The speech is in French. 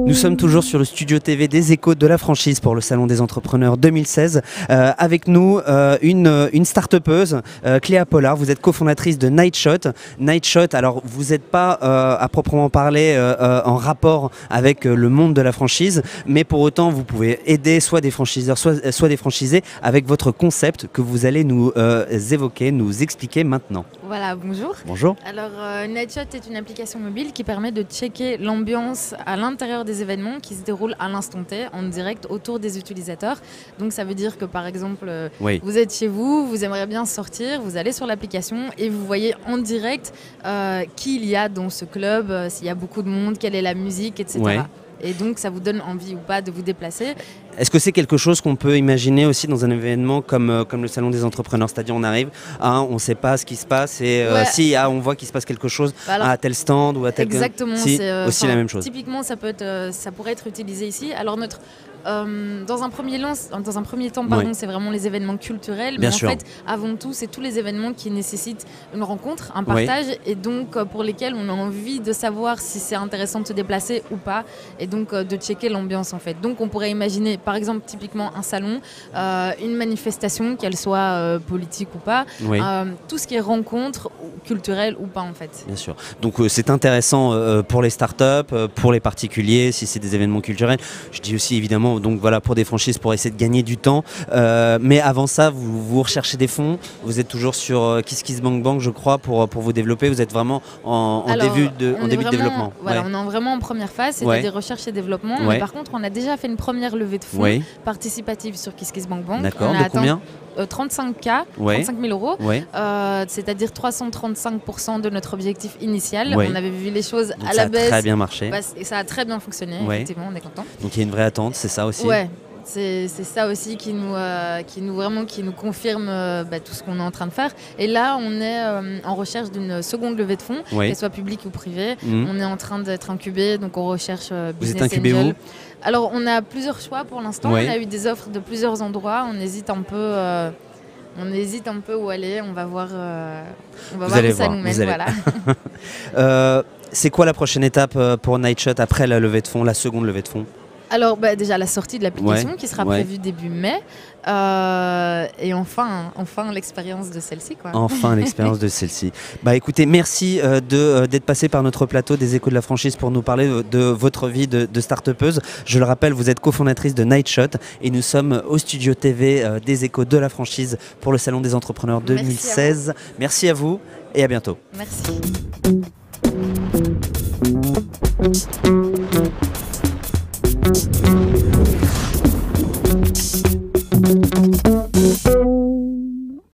Nous sommes toujours sur le studio TV des Échos de la franchise pour le Salon des Entrepreneurs 2016. Avec nous, une start-upeuse, Cléa Pollard. Vous êtes cofondatrice de Nightshot. Nightshot, alors vous n'êtes pas à proprement parler en rapport avec le monde de la franchise, mais pour autant vous pouvez aider soit des franchiseurs, soit des franchisés avec votre concept que vous allez nous évoquer, nous expliquer maintenant. Voilà, bonjour. Bonjour. Alors, Nightshot est une application mobile qui permet de checker l'ambiance à l'intérieur des événements qui se déroulent à l'instant T, en direct, autour des utilisateurs. Donc, ça veut dire que, par exemple, Oui. vous êtes chez vous, vous aimeriez bien sortir, vous allez sur l'application et vous voyez en direct qui il y a dans ce club, s'il y a beaucoup de monde, quelle est la musique, etc. Ouais. Et donc, ça vous donne envie ou pas de vous déplacer. Est-ce que c'est quelque chose qu'on peut imaginer aussi dans un événement comme le Salon des Entrepreneurs? C'est-à-dire on arrive, on ne sait pas ce qui se passe et Ouais. si on voit qu'il se passe quelque chose Alors, à tel stand ou à tel... Exactement, Si, c'est aussi la même chose. Typiquement, ça pourrait être utilisé ici. Alors dans un premier temps, pardon, Oui. c'est vraiment les événements culturels, Bien mais sûr. en fait, avant tout, c'est tous les événements qui nécessitent une rencontre, un Oui. partage, et donc pour lesquels on a envie de savoir si c'est intéressant de se déplacer ou pas, et donc de checker l'ambiance en fait. Donc on pourrait imaginer, par exemple, typiquement un salon, une manifestation, qu'elle soit politique ou pas, Oui. tout ce qui est rencontre culturelle ou pas en fait. Bien sûr. Donc c'est intéressant pour les startups, pour les particuliers, si c'est des événements culturels. Je dis aussi évidemment, donc voilà, pour des franchises, pour essayer de gagner du temps. Mais avant ça, vous recherchez des fonds. Vous êtes toujours sur KissKissBankBank, je crois, pour vous développer. Vous êtes vraiment en début de développement. Voilà, Ouais. on est vraiment en première phase, c'est-à-dire recherche et développement. Ouais. Mais par contre, on a déjà fait une première levée de fonds Oui. participative sur KissKissBankBank. D'accord. On a De atteint combien? 35K, Ouais. 35 000 euros, Oui. c'est-à-dire 335% de notre objectif initial. Ouais. On avait vu les choses Donc à ça la a baisse. très bien marché. Et ça a très bien fonctionné, Ouais. effectivement, on est content. Donc il y a une vraie attente, c'est ça aussi? Ouais. C'est ça aussi qui nous confirme tout ce qu'on est en train de faire. Et là, on est en recherche d'une seconde levée de fonds, Oui. qu'elle soit publique ou privée. Mhm. On est en train d'être incubé, donc on recherche Vous êtes Business incubé Angel. où? Alors, on a plusieurs choix pour l'instant. Oui. On a eu des offres de plusieurs endroits. On hésite un peu. Où aller. On va voir. Vous allez où ça voir, nous mène. vous allez. Voilà. C'est quoi la prochaine étape pour Nightshot après la levée de fonds, la seconde levée de fonds? Alors déjà la sortie de l'application Ouais, qui sera ouais. prévue début mai et enfin l'expérience de celle-ci quoi. Enfin l'expérience de celle-ci. Bah écoutez, merci d'être passé par notre plateau des Échos de la franchise pour nous parler de votre vie de start-upeuse. Je le rappelle, vous êtes cofondatrice de Nightshot et nous sommes au studio TV des Échos de la franchise pour le Salon des Entrepreneurs Merci à vous. 2016. Merci à vous et à bientôt. Merci.